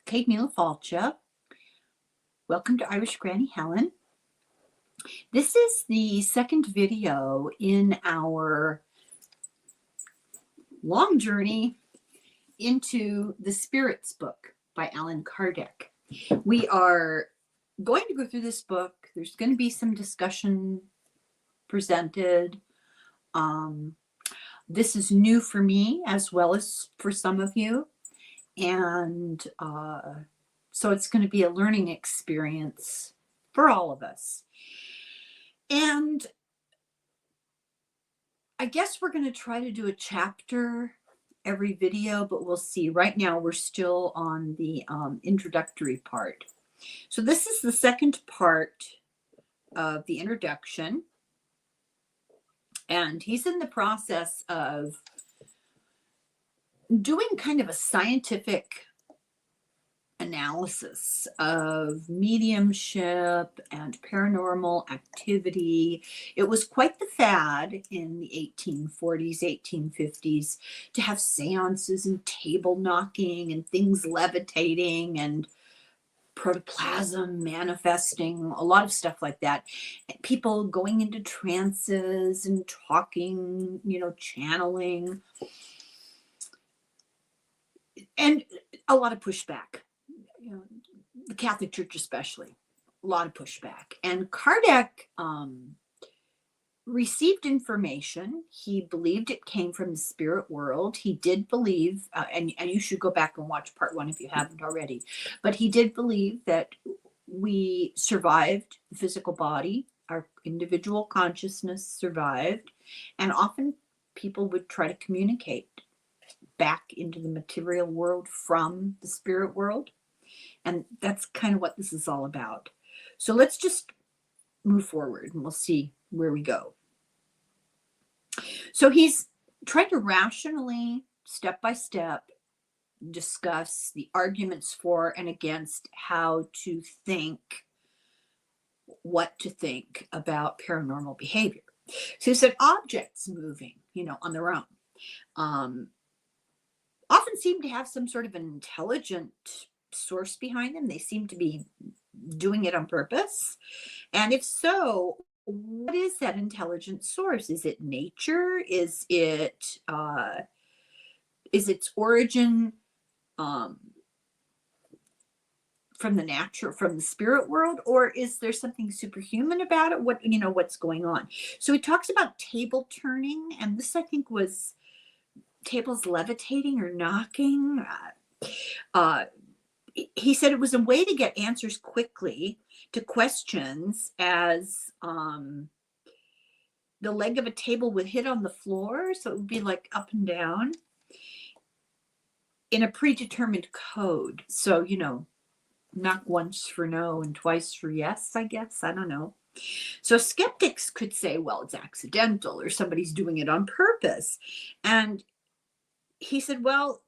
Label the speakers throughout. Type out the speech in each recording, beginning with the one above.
Speaker 1: Kate Mila Falcha. Welcome to Irish Granny Helen. This is the second video in our long journey into the Spirits book by Allan Kardec. We are going to go through this book. There's going to be some discussion presented. This is new for me as well as for some of you. And so it's going to be a learning experience for all of us. And I guess we're going to try to do a chapter every video, but we'll see. Right now, we're still on the introductory part. So this is the second part of the introduction. And he's in the process of doing kind of a scientific analysis of mediumship and paranormal activity. It was quite the fad in the 1840s, 1850s to have seances and table knocking and things levitating and protoplasm manifesting, a lot of stuff like that. People going into trances and talking, channeling. And a lot of pushback, the Catholic Church especially, a lot of pushback. And Kardec received information. He believed it came from the spirit world. He did believe, and you should go back and watch part 1 if you haven't already, but he did believe that we survived the physical body, our individual consciousness survived, and often people would try to communicate back into the material world from the spirit world. And that's kind of what this is all about. So let's just move forward and we'll see where we go. So he's trying to rationally, step by step, discuss the arguments for and against how to think, what to think about paranormal behavior. So he said objects moving, on their own. Often seem to have some sort of an intelligent source behind them. They seem to be doing it on purpose. And if so, what is that intelligent source? Is it nature? Is its origin from the spirit world, or is there something superhuman about it? What's going on? So he talks about table turning, and this I think was tables levitating or knocking. He said it was a way to get answers quickly to questions as the leg of a table would hit on the floor. So it would be like up and down in a predetermined code. So, knock once for no and twice for yes, I guess. I don't know. So skeptics could say, well, it's accidental or somebody's doing it on purpose. And he said, well,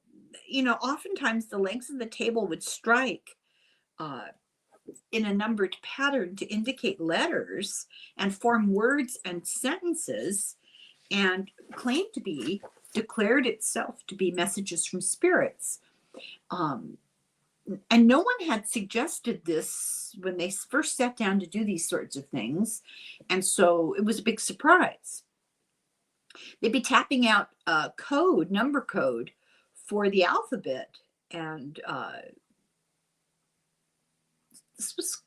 Speaker 1: oftentimes the legs of the table would strike in a numbered pattern to indicate letters and form words and sentences, and claimed to be, declared itself to be messages from spirits. And no one had suggested this when they first sat down to do these sorts of things. And so it was a big surprise. They'd be tapping out a number code for the alphabet. And this was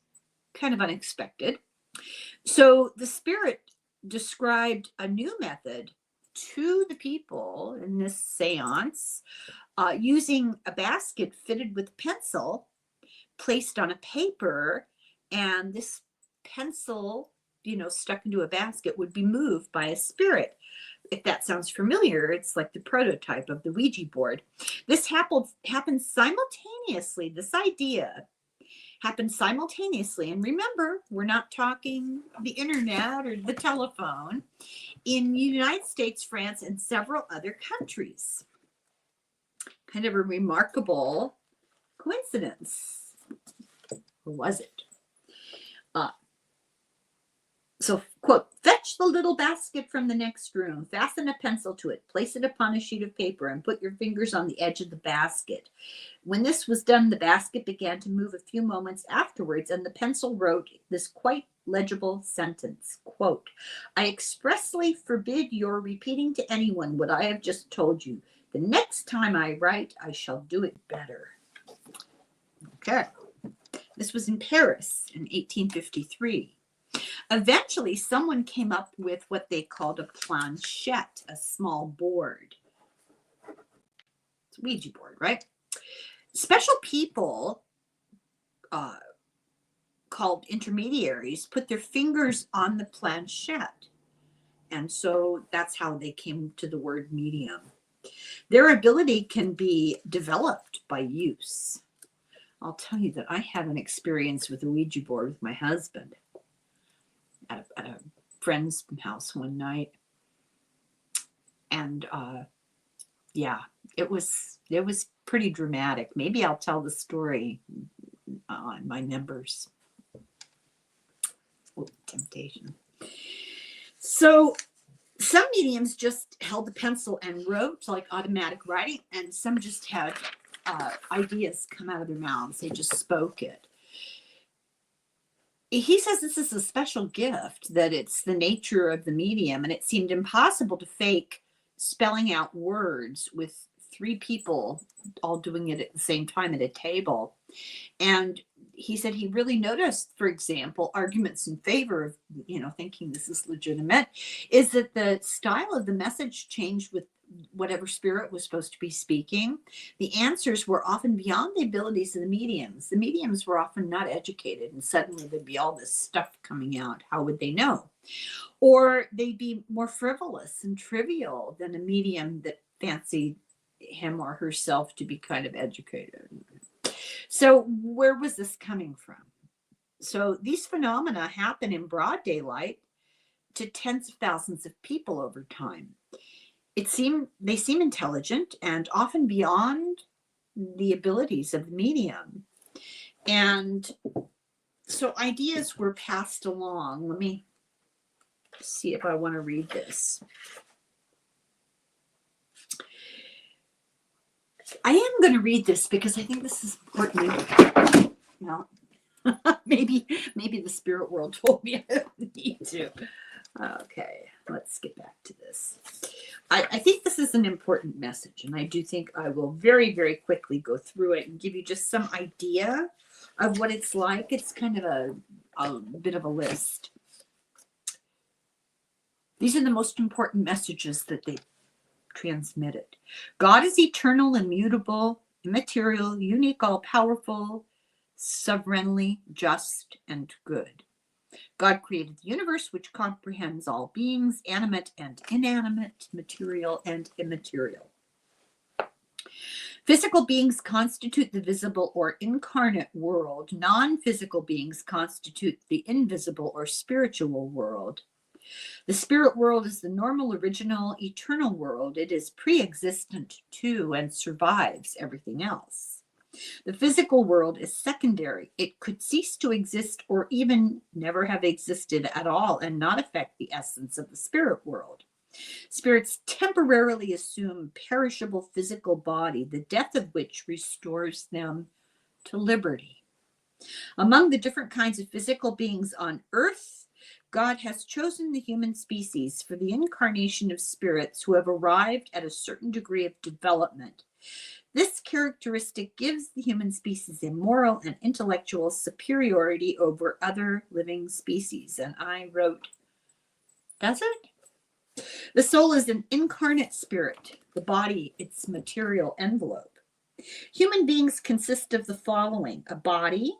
Speaker 1: kind of unexpected. So the spirit described a new method to the people in this seance, using a basket fitted with pencil placed on a paper, and this pencil, stuck into a basket would be moved by a spirit. If that sounds familiar, it's like the prototype of the Ouija board. This happened simultaneously. This idea happened simultaneously. And remember, we're not talking the internet or the telephone. In the United States, France, and several other countries. Kind of a remarkable coincidence. Or was it? So, quote, fetch the little basket from the next room, fasten a pencil to it, place it upon a sheet of paper, and put your fingers on the edge of the basket. When this was done, the basket began to move a few moments afterwards, and the pencil wrote this quite legible sentence, quote, I expressly forbid your repeating to anyone what I have just told you. The next time I write, I shall do it better. Okay. This was in Paris in 1853. Eventually, someone came up with what they called a planchette, a small board. It's a Ouija board, right? Special people called intermediaries put their fingers on the planchette. And so that's how they came to the word medium. Their ability can be developed by use. I'll tell you that I had an experience with a Ouija board with my husband at a friend's house one night. And yeah, it was pretty dramatic. Maybe I'll tell the story on my members. Oh, temptation. So some mediums just held the pencil and wrote like automatic writing, and some just had ideas come out of their mouths. They just spoke it. He says this is a special gift, that it's the nature of the medium, and it seemed impossible to fake spelling out words with three people all doing it at the same time at a table. And he said he really noticed, for example, arguments in favor of, thinking this is legitimate, is that the style of the message changed with whatever spirit was supposed to be speaking. The answers were often beyond the abilities of the mediums. The mediums were often not educated, and suddenly there'd be all this stuff coming out. How would they know? Or they'd be more frivolous and trivial than a medium that fancied him or herself to be kind of educated. So where was this coming from? So these phenomena happen in broad daylight to tens of thousands of people over time. They seem intelligent and often beyond the abilities of the medium. And so ideas were passed along. Let me see if I want to read this. I am going to read this because I think this is important. Maybe the spirit world told me I don't need to. Okay, let's get back to this. I think this is an important message, and I do think I will very, very quickly go through it and give you just some idea of what it's like. It's kind of a bit of a list. These are the most important messages that they transmitted. God is eternal, immutable, immaterial, unique, all-powerful, sovereignly just, and good. God created the universe, which comprehends all beings, animate and inanimate, material and immaterial. Physical beings constitute the visible or incarnate world. Non-physical beings constitute the invisible or spiritual world. The spirit world is the normal, original, eternal world. It is pre-existent to and survives everything else. The physical world is secondary. It could cease to exist or even never have existed at all and not affect the essence of the spirit world. Spirits temporarily assume perishable physical body, the death of which restores them to liberty. Among the different kinds of physical beings on earth, God has chosen the human species for the incarnation of spirits who have arrived at a certain degree of development. This characteristic gives the human species a moral and intellectual superiority over other living species. And I wrote, does it? The soul is an incarnate spirit, the body its material envelope. Human beings consist of the following: a body,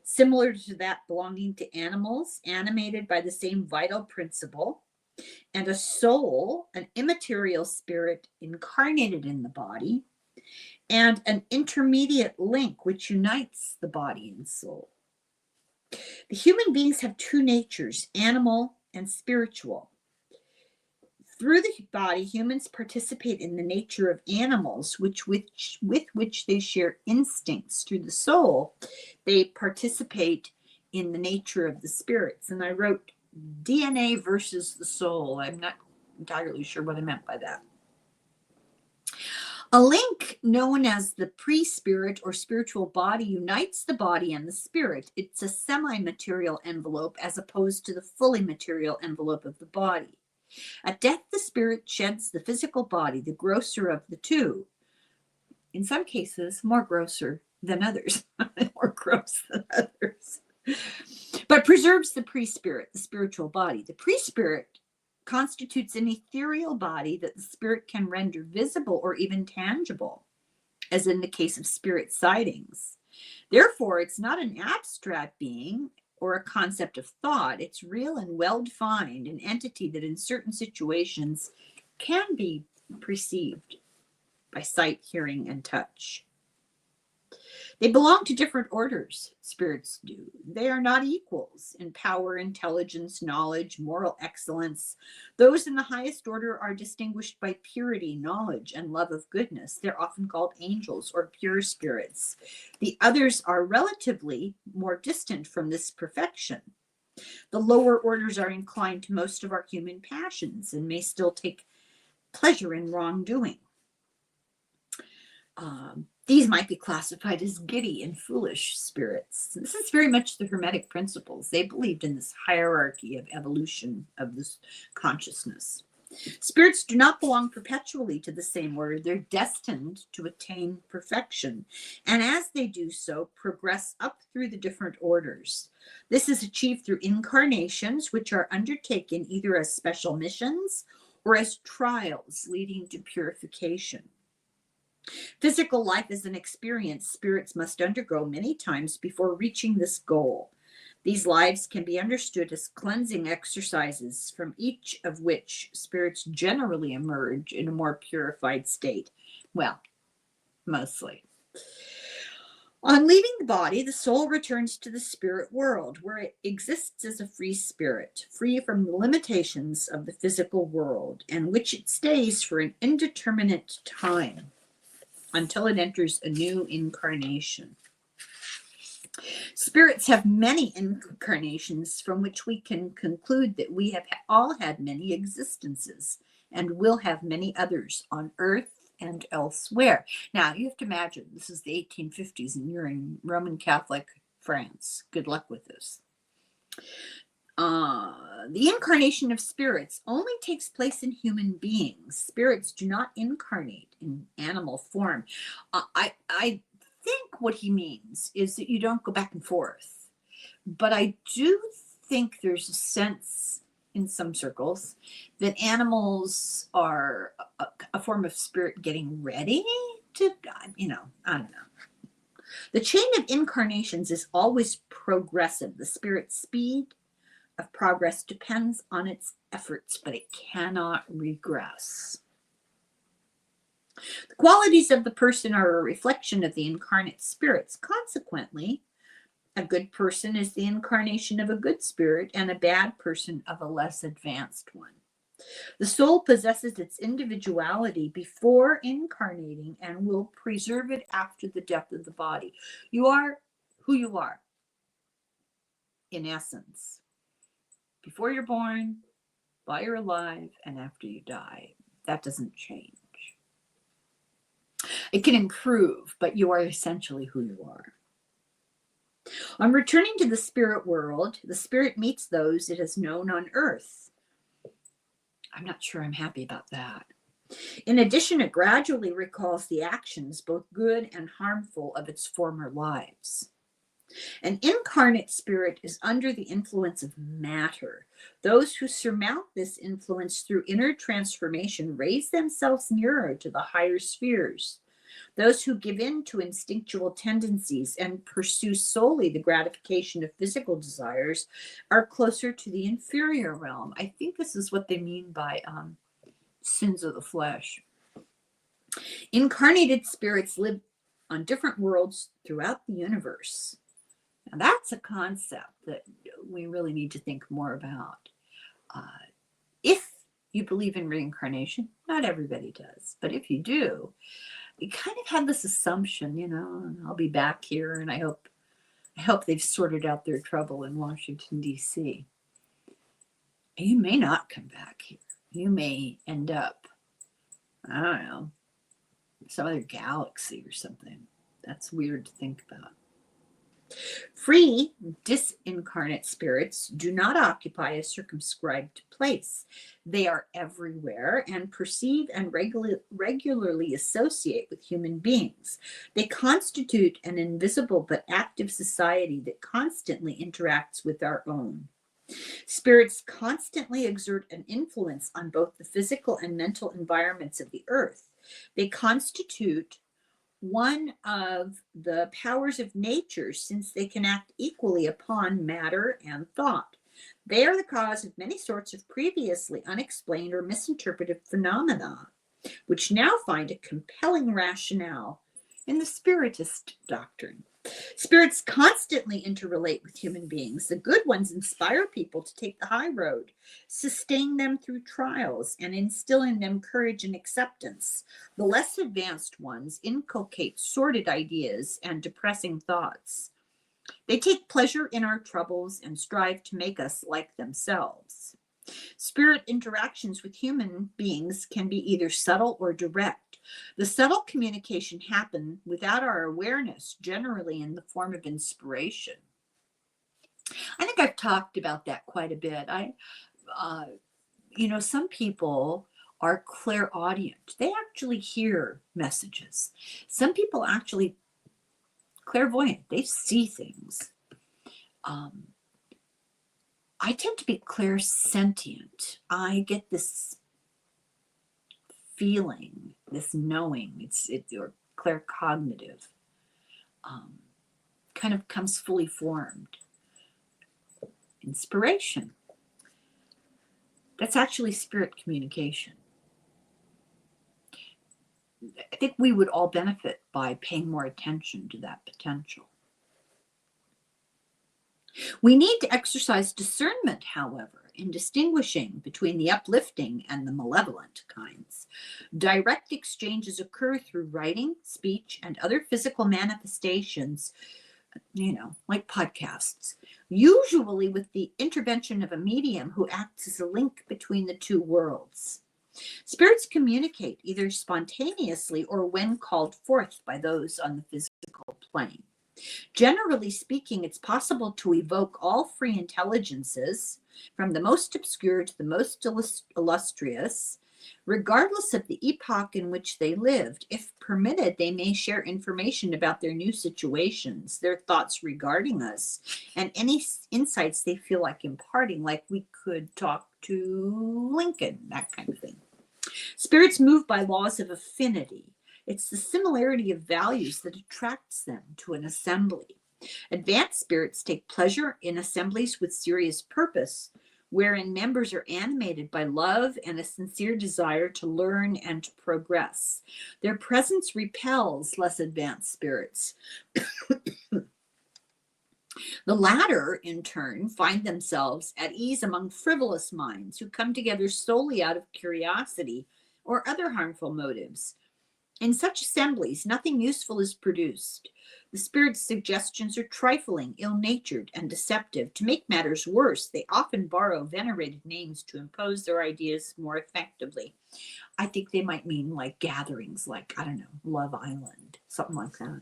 Speaker 1: similar to that belonging to animals, animated by the same vital principle, and a soul, an immaterial spirit incarnated in the body, and an intermediate link which unites the body and soul. The human beings have two natures, animal and spiritual. Through the body, humans participate in the nature of animals, with which they share instincts. Through the soul, they participate in the nature of the spirits. And I wrote, DNA versus the soul. I'm not entirely sure what I meant by that. A link known as the pre-spirit or spiritual body unites the body and the spirit. It's a semi-material envelope as opposed to the fully material envelope of the body. At death, the spirit sheds the physical body, the grosser of the two. In some cases, more grosser than others, more gross than others, but preserves the pre-spirit, the spiritual body. The pre-spirit constitutes an ethereal body that the spirit can render visible or even tangible, as in the case of spirit sightings. Therefore, it's not an abstract being or a concept of thought. It's real and well-defined, an entity that in certain situations can be perceived by sight, hearing, and touch. They belong to different orders, spirits do. They are not equals in power, intelligence, knowledge, moral excellence. Those in the highest order are distinguished by purity, knowledge, and love of goodness. They're often called angels or pure spirits. The others are relatively more distant from this perfection. The lower orders are inclined to most of our human passions and may still take pleasure in wrongdoing. These might be classified as giddy and foolish spirits. This is very much the Hermetic principles. They believed in this hierarchy of evolution of this consciousness. Spirits do not belong perpetually to the same order. They're destined to attain perfection, and as they do so, progress up through the different orders. This is achieved through incarnations, which are undertaken either as special missions or as trials leading to purification. Physical life is an experience spirits must undergo many times before reaching this goal. These lives can be understood as cleansing exercises, from each of which spirits generally emerge in a more purified state. Well, mostly. On leaving the body, the soul returns to the spirit world, where it exists as a free spirit, free from the limitations of the physical world, and which it stays for an indeterminate time, until it enters a new incarnation. Spirits have many incarnations, from which we can conclude that we have all had many existences and will have many others on earth and elsewhere. Now, you have to imagine this is the 1850s and you're in Roman Catholic France. Good luck with this. The incarnation of spirits only takes place in human beings. Spirits do not incarnate in animal form. I think what he means is that you don't go back and forth. But I do think there's a sense in some circles that animals are a form of spirit getting ready to, I don't know. The chain of incarnations is always progressive. The spirit's speed of progress depends on its efforts, but it cannot regress. The qualities of the person are a reflection of the incarnate spirits. Consequently, a good person is the incarnation of a good spirit, and a bad person of a less advanced one. The soul possesses its individuality before incarnating and will preserve it after the death of the body. You are who you are, in essence. Before you're born, while you're alive, and after you die. That doesn't change. It can improve, but you are essentially who you are. On returning to the spirit world, the spirit meets those it has known on earth. I'm not sure I'm happy about that. In addition, it gradually recalls the actions, both good and harmful, of its former lives. An incarnate spirit is under the influence of matter. Those who surmount this influence through inner transformation raise themselves nearer to the higher spheres. Those who give in to instinctual tendencies and pursue solely the gratification of physical desires are closer to the inferior realm. I think this is what they mean by sins of the flesh. Incarnated spirits live on different worlds throughout the universe. Now, that's a concept that we really need to think more about. If you believe in reincarnation, not everybody does, but if you do, you kind of have this assumption, I'll be back here, and I hope they've sorted out their trouble in Washington, D.C. You may not come back here. You may end up, I don't know, some other galaxy or something. That's weird to think about. Free, disincarnate spirits do not occupy a circumscribed place. They are everywhere and perceive and regularly associate with human beings. They constitute an invisible but active society that constantly interacts with our own. Spirits constantly exert an influence on both the physical and mental environments of the earth. They constitute one of the powers of nature, since they can act equally upon matter and thought. They are the cause of many sorts of previously unexplained or misinterpreted phenomena, which now find a compelling rationale in the Spiritist doctrine. Spirits constantly interrelate with human beings. The good ones inspire people to take the high road, sustain them through trials, and instill in them courage and acceptance. The less advanced ones inculcate sordid ideas and depressing thoughts. They take pleasure in our troubles and strive to make us like themselves. Spirit interactions with human beings can be either subtle or direct. The subtle communication happen without our awareness, generally in the form of inspiration. I think I've talked about that quite a bit. Some people are clairaudient. They actually hear messages. Some people actually clairvoyant. They see things. I tend to be clairsentient. I get this feeling, this knowing, it's or claircognitive, kind of comes fully formed. Inspiration. That's actually spirit communication. I think we would all benefit by paying more attention to that potential. We need to exercise discernment, however, in distinguishing between the uplifting and the malevolent kinds. Direct exchanges occur through writing, speech, and other physical manifestations, like podcasts, usually with the intervention of a medium who acts as a link between the two worlds. Spirits communicate either spontaneously or when called forth by those on the physical plane. Generally speaking, it's possible to evoke all free intelligences, from the most obscure to the most illustrious, regardless of the epoch in which they lived. If permitted, they may share information about their new situations, their thoughts regarding us, and any insights they feel like imparting, like we could talk to Lincoln, that kind of thing. Spirits move by laws of affinity. It's the similarity of values that attracts them to an assembly. Advanced spirits take pleasure in assemblies with serious purpose, wherein members are animated by love and a sincere desire to learn and to progress. Their presence repels less advanced spirits. The latter, in turn, find themselves at ease among frivolous minds who come together solely out of curiosity or other harmful motives. In such assemblies, nothing useful is produced. The spirit's suggestions are trifling, ill-natured, and deceptive. To make matters worse, they often borrow venerated names to impose their ideas more effectively. I think they might mean like gatherings, like, Love Island, something like that.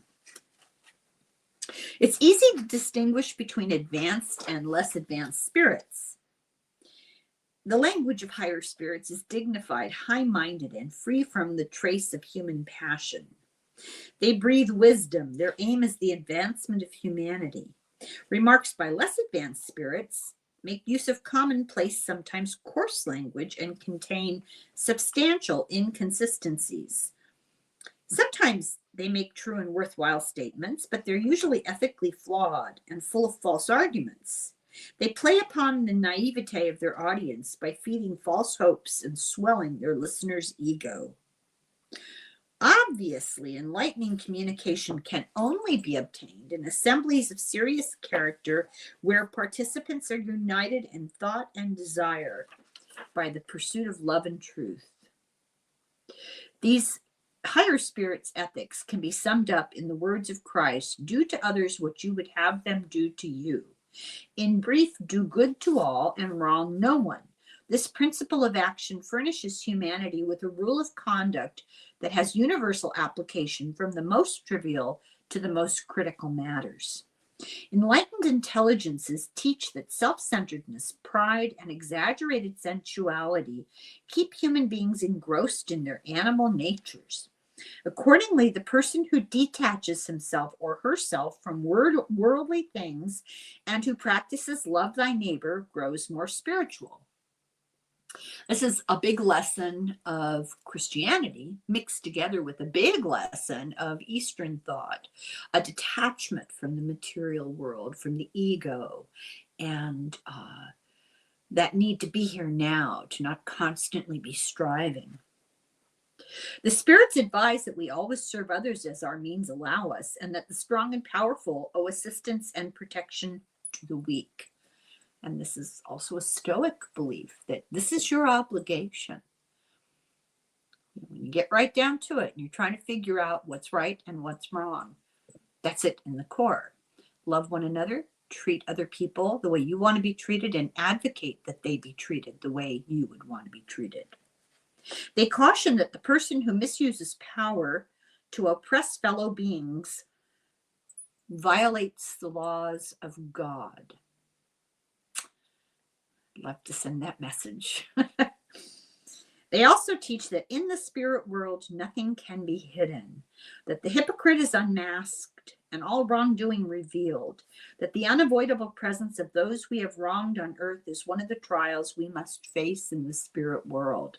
Speaker 1: It's easy to distinguish between advanced and less advanced spirits. The language of higher spirits is dignified, high-minded, and free from the trace of human passion. They breathe wisdom. Their aim is the advancement of humanity. Remarks by less advanced spirits make use of commonplace, sometimes coarse language, and contain substantial inconsistencies. Sometimes they make true and worthwhile statements, but they're usually ethically flawed and full of false arguments. They play upon the naivete of their audience by feeding false hopes and swelling their listener's ego. Obviously, enlightening communication can only be obtained in assemblies of serious character where participants are united in thought and desire by the pursuit of love and truth. These higher spirits' ethics can be summed up in the words of Christ: do to others what you would have them do to you. In brief, do good to all and wrong no one. This principle of action furnishes humanity with a rule of conduct that has universal application from the most trivial to the most critical matters. Enlightened intelligences teach that self-centeredness, pride, and exaggerated sensuality keep human beings engrossed in their animal natures. Accordingly, the person who detaches himself or herself from worldly things and who practices love thy neighbor grows more spiritual. This is a big lesson of Christianity mixed together with a big lesson of Eastern thought, a detachment from the material world, from the ego, and that need to be here now, to not constantly be striving. The spirits advise that we always serve others as our means allow us, and that the strong and powerful owe assistance and protection to the weak. And this is also a Stoic belief that this is your obligation. When you get right down to it and you're trying to figure out what's right and what's wrong, that's it in the core. Love one another, treat other people the way you want to be treated, and advocate that they be treated the way you would want to be treated. They caution that the person who misuses power to oppress fellow beings violates the laws of God. I'd love to send that message. They also teach that in the spirit world, nothing can be hidden, that the hypocrite is unmasked and all wrongdoing revealed, that the unavoidable presence of those we have wronged on earth is one of the trials we must face in the spirit world.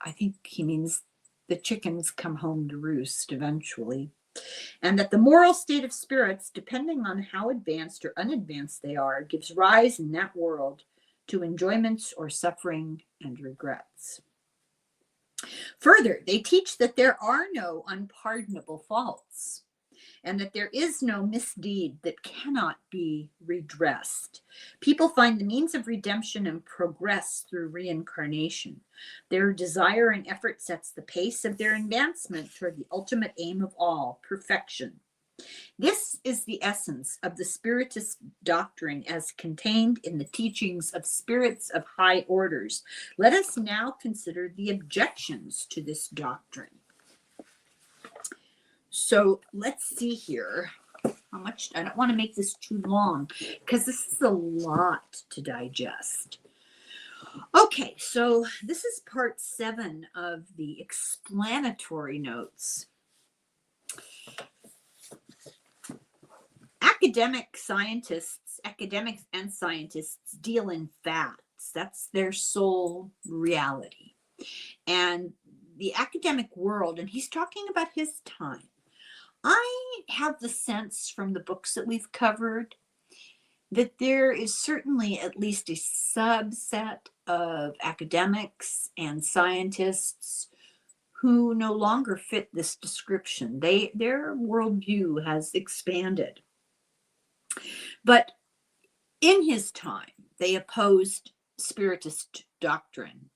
Speaker 1: I think he means the chickens come home to roost eventually. And that the moral state of spirits, depending on how advanced or unadvanced they are, gives rise in that world to enjoyments or suffering and regrets. Further, they teach that there are no unpardonable faults, and that there is no misdeed that cannot be redressed. People find the means of redemption and progress through reincarnation. Their desire and effort sets the pace of their advancement toward the ultimate aim of all, perfection. This is the essence of the Spiritist doctrine as contained in the teachings of spirits of high orders. Let us now consider the objections to this doctrine. So let's see here how much. I don't want to make this too long because this is a lot to digest. Okay, so this is part 7 of the explanatory notes. Academics and scientists deal in facts. That's their sole reality. And the academic world, and he's talking about his time. I have the sense from the books that we've covered that there is certainly at least a subset of academics and scientists who no longer fit this description. Their worldview has expanded. But in his time, they opposed Spiritist doctrine,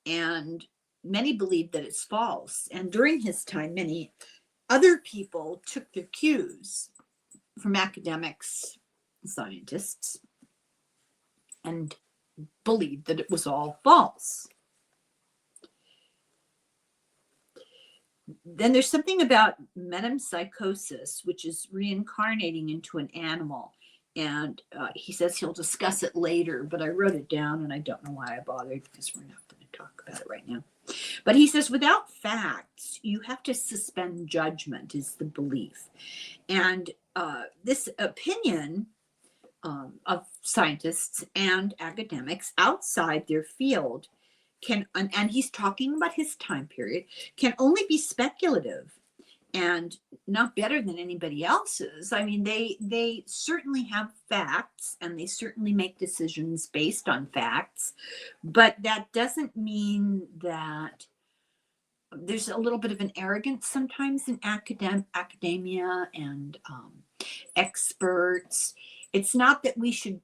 Speaker 1: and many believed that it's false. And during his time, many other people took their cues from academics, scientists, and believed that it was all false. Then there's something about metempsychosis, which is reincarnating into an animal. And he says he'll discuss it later, but I wrote it down and I don't know why I bothered because we're not going to talk about it right now. But he says without facts, you have to suspend judgment is the belief. And this opinion of scientists and academics outside their field can, and he's talking about his time period, can only be speculative and not better than anybody else's. I mean, they certainly have facts and they certainly make decisions based on facts, but that doesn't mean that there's a little bit of an arrogance sometimes in academia and experts. It's not that we should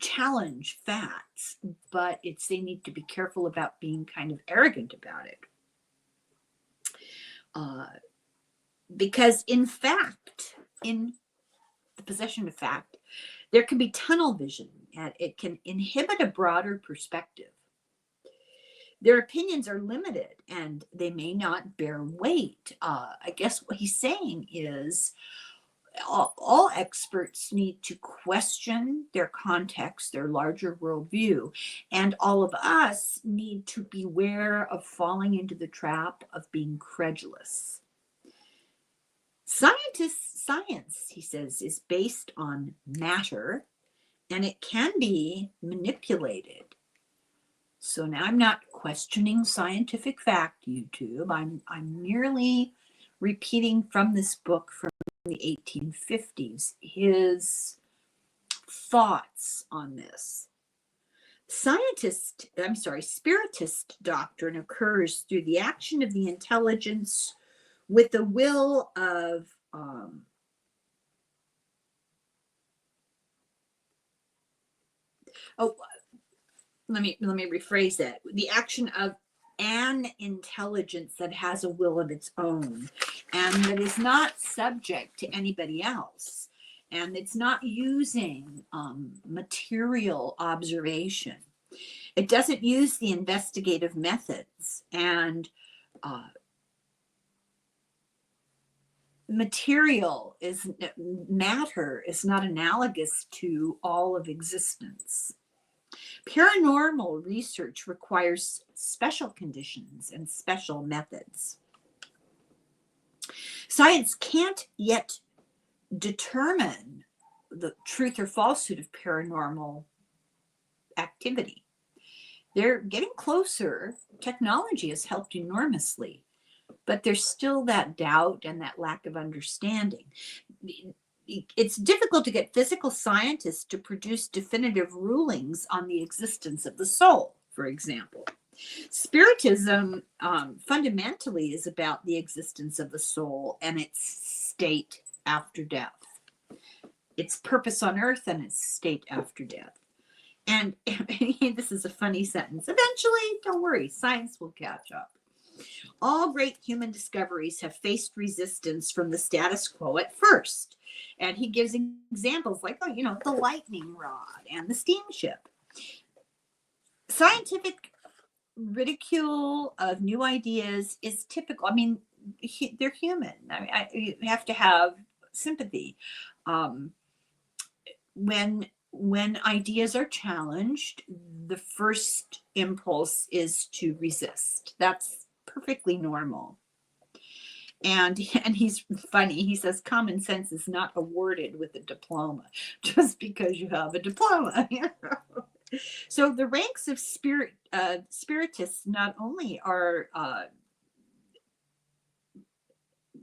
Speaker 1: challenge facts, but they need to be careful about being kind of arrogant about it. Because in fact, in the possession of fact, there can be tunnel vision and it can inhibit a broader perspective. Their opinions are limited and they may not bear weight. I guess what he's saying is all experts need to question their context, their larger worldview, and all of us need to beware of falling into the trap of being credulous. Science, he says, is based on matter, and it can be manipulated. So now I'm not questioning scientific fact, YouTube. I'm merely repeating from this book from the 1850s his thoughts on this. Spiritist doctrine occurs through the action of the intelligence with the will of let me rephrase that. The action of an intelligence that has a will of its own and that is not subject to anybody else, and it's not using material observation. It doesn't use the investigative methods, and matter is not analogous to all of existence. Paranormal research requires special conditions and special methods. Science can't yet determine the truth or falsehood of paranormal activity. They're getting closer. Technology has helped enormously, but there's still that doubt and that lack of understanding. It's difficult to get physical scientists to produce definitive rulings on the existence of the soul, for example. Spiritism fundamentally is about the existence of the soul and its state after death, its purpose on earth and its state after death. And this is a funny sentence. Eventually, don't worry, science will catch up. All great human discoveries have faced resistance from the status quo at first. And he gives examples like, the lightning rod and the steamship. Scientific ridicule of new ideas is typical. I mean, they're human. You have to have sympathy. When ideas are challenged, the first impulse is to resist. That's perfectly normal. And he's funny. He says common sense is not awarded with a diploma just because you have a diploma. So the ranks of spiritists not only are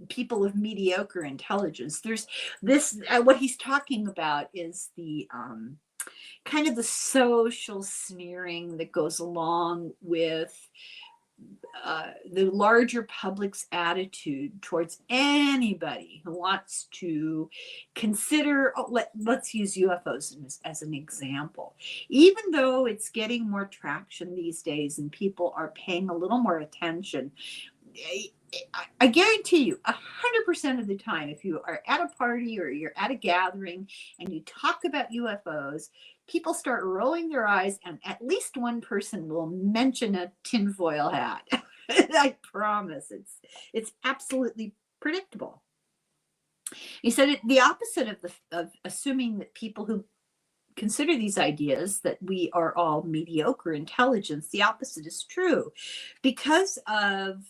Speaker 1: people of mediocre intelligence. There's this, what he's talking about is the kind of the social sneering that goes along with the larger public's attitude towards anybody who wants to consider, let's use UFOs as an example. Even though it's getting more traction these days and people are paying a little more attention, I guarantee you 100% of the time, if you are at a party or you're at a gathering and you talk about UFOs, people start rolling their eyes and at least one person will mention a tinfoil hat. I promise. It's absolutely predictable. He said the opposite of assuming that people who consider these ideas that we are all mediocre intelligence, the opposite is true. Because of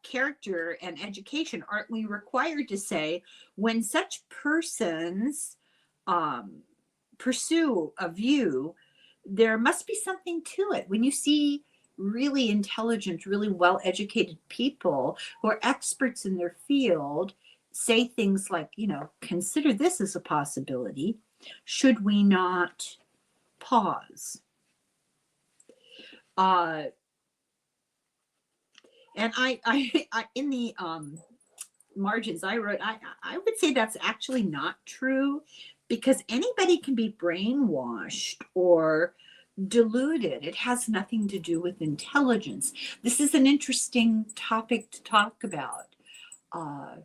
Speaker 1: character and education, aren't we required to say when such persons pursue a view, there must be something to it? When you see really intelligent, really well-educated people who are experts in their field say things like, consider this as a possibility, should we not pause? And I in the margins I wrote, I would say that's actually not true, because anybody can be brainwashed or deluded. It has nothing to do with intelligence. This is an interesting topic to talk about. A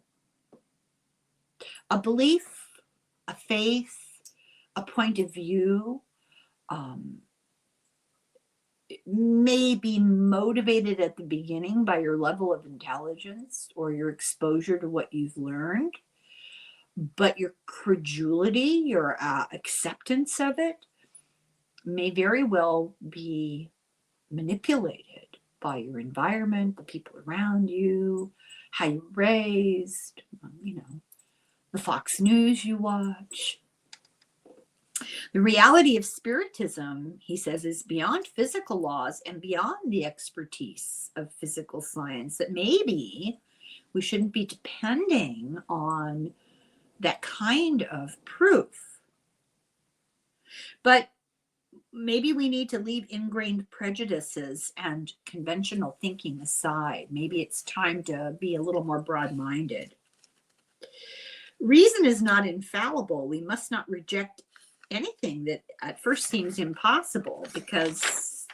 Speaker 1: belief, a faith, a point of view may be motivated at the beginning by your level of intelligence or your exposure to what you've learned, but your credulity, your acceptance of it may very well be manipulated by your environment, the people around you, how you're raised, the Fox News you watch. The reality of spiritism, he says, is beyond physical laws and beyond the expertise of physical science, that maybe we shouldn't be depending on that kind of proof. But maybe we need to leave ingrained prejudices and conventional thinking aside. Maybe it's time to be a little more broad-minded. Reason is not infallible. We must not reject anything that at first seems impossible because,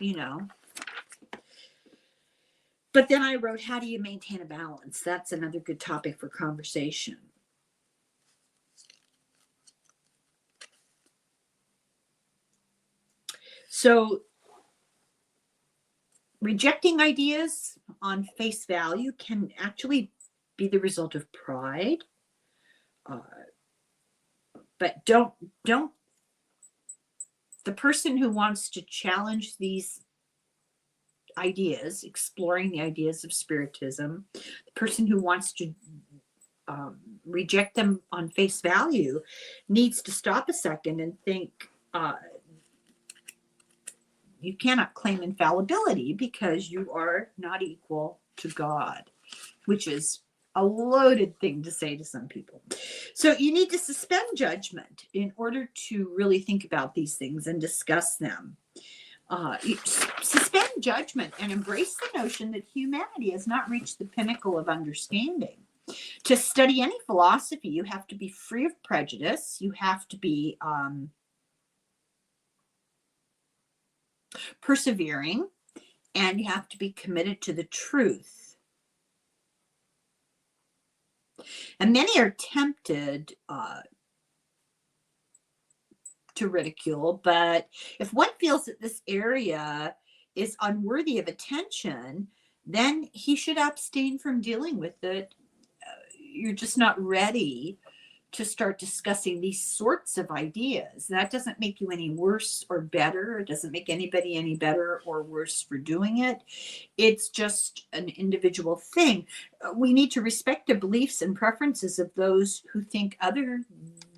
Speaker 1: But then I wrote, how do you maintain a balance? That's another good topic for conversation. So rejecting ideas on face value can actually be the result of pride. But don't the person who wants to challenge these ideas, exploring the ideas of spiritism, the person who wants to reject them on face value needs to stop a second and think, you cannot claim infallibility because you are not equal to God, which is a loaded thing to say to some people. So you need to suspend judgment in order to really think about these things and discuss them. Suspend judgment and embrace the notion that humanity has not reached the pinnacle of understanding. To study any philosophy, you have to be free of prejudice. You have to be persevering, and you have to be committed to the truth. And many are tempted to ridicule, but if one feels that this area is unworthy of attention, then he should abstain from dealing with it. You're just not ready to start discussing these sorts of ideas. That doesn't make you any worse or better. It doesn't make anybody any better or worse for doing it. It's just an individual thing. We need to respect the beliefs and preferences of those who think other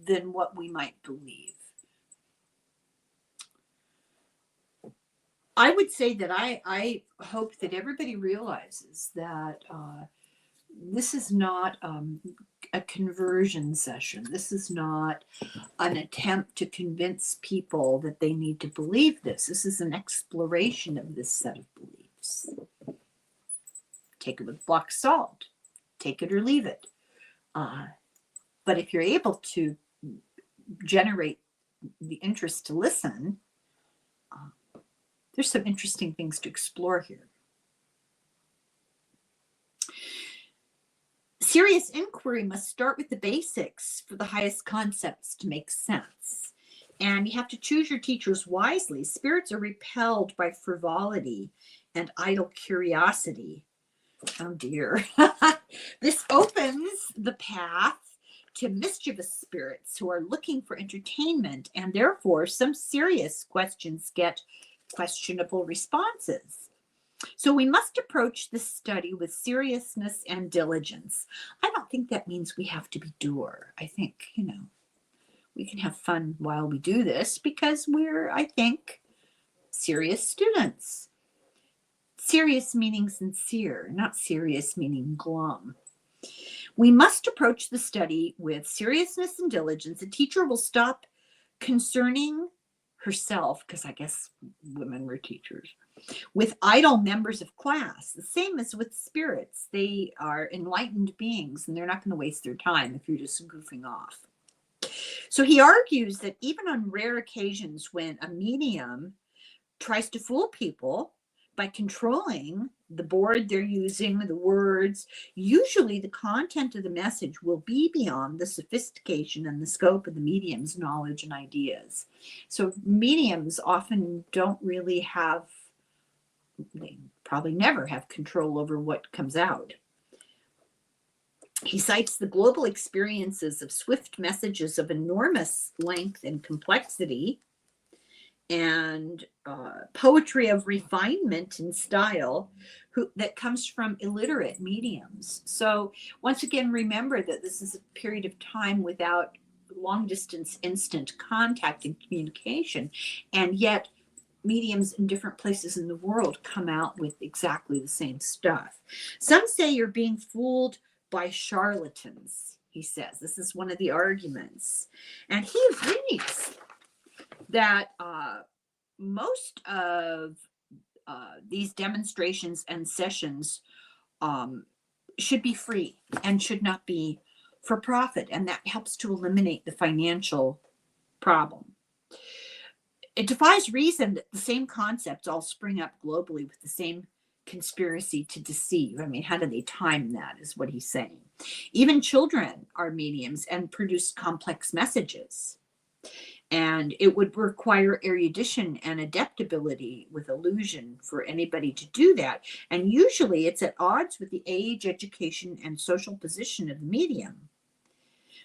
Speaker 1: than what we might believe. I would say that I hope that everybody realizes that this is not a conversion session. This is not an attempt to convince people that they need to believe this. This is an exploration of this set of beliefs. Take it with a block of salt. Take it or leave it. But if you're able to generate the interest to listen, there's some interesting things to explore here. Serious inquiry must start with the basics for the highest concepts to make sense. And you have to choose your teachers wisely. Spirits are repelled by frivolity and idle curiosity. Oh dear. This opens the path to mischievous spirits who are looking for entertainment, and therefore some serious questions get questionable responses. So we must approach this study with seriousness and diligence. I don't think that means we have to be dour. I think, we can have fun while we do this because we're, I think, serious students. Serious meaning sincere, not serious meaning glum. We must approach the study with seriousness and diligence. A teacher will stop concerning herself, because I guess women were teachers, with idle members of class, the same as with spirits. They are enlightened beings and they're not going to waste their time if you're just goofing off. So he argues that even on rare occasions when a medium tries to fool people, by controlling the board they're using, the words, usually the content of the message will be beyond the sophistication and the scope of the medium's knowledge and ideas. So mediums often don't really have, they probably never have control over what comes out. He cites the global experiences of swift messages of enormous length and complexity, and poetry of refinement and style that comes from illiterate mediums. So once again, remember that this is a period of time without long distance instant contact and communication, and yet mediums in different places in the world come out with exactly the same stuff. Some say you're being fooled by charlatans, he says. This is one of the arguments. And he agrees that most of these demonstrations and sessions should be free and should not be for profit. And that helps to eliminate the financial problem. It defies reason that the same concepts all spring up globally with the same conspiracy to deceive. I mean, how do they time that, is what he's saying. Even children are mediums and produce complex messages. And it would require erudition and adaptability with illusion for anybody to do that. And usually it's at odds with the age, education, and social position of the medium.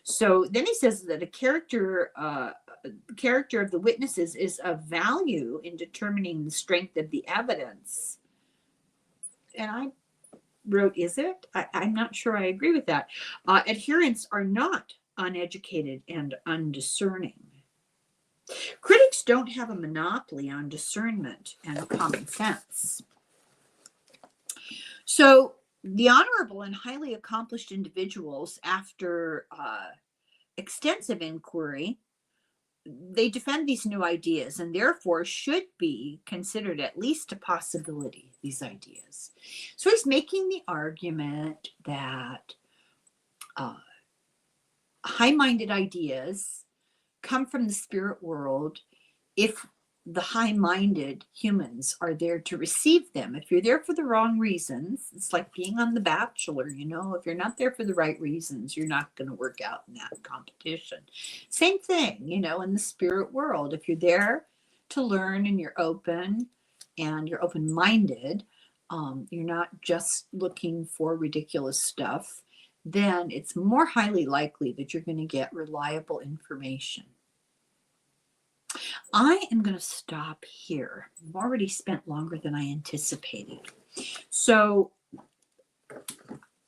Speaker 1: So then he says that a character of the witnesses is of value in determining the strength of the evidence. And I wrote, is it? I'm not sure I agree with that. Adherents are not uneducated and undiscerning. Critics don't have a monopoly on discernment and common sense. So the honorable and highly accomplished individuals, after extensive inquiry, they defend these new ideas and therefore should be considered at least a possibility, these ideas. So he's making the argument that high-minded ideas come from the spirit world if the high-minded humans are there to receive them. If you're there for the wrong reasons, it's like being on The Bachelor, you know, if you're not there for the right reasons, you're not going to work out in that competition. Same thing, you know, in the spirit world. If you're there to learn and you're open and you're open-minded, you're not just looking for ridiculous stuff, then it's more highly likely that you're going to get reliable information. I am going to stop here. I've already spent longer than I anticipated. So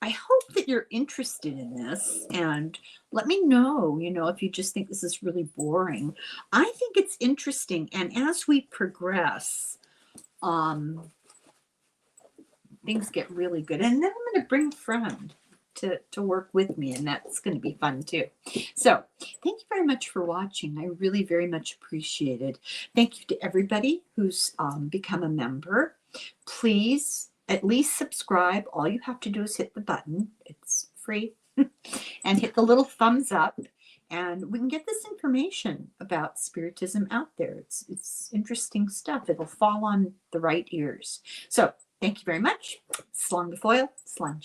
Speaker 1: I hope that you're interested in this, and let me know, you know, if you just think this is really boring. I think it's interesting, and as we progress, things get really good. And then I'm going to bring a friend to work with me, and that's going to be fun too. So thank you very much for watching. I really very much appreciate it. Thank you to everybody who's become a member. Please at least subscribe. All you have to do is hit the button. It's free. And hit the little thumbs up, and we can get this information about spiritism out there. It's interesting stuff. It'll fall on the right ears. So thank you very much. Slán go fóill, slán.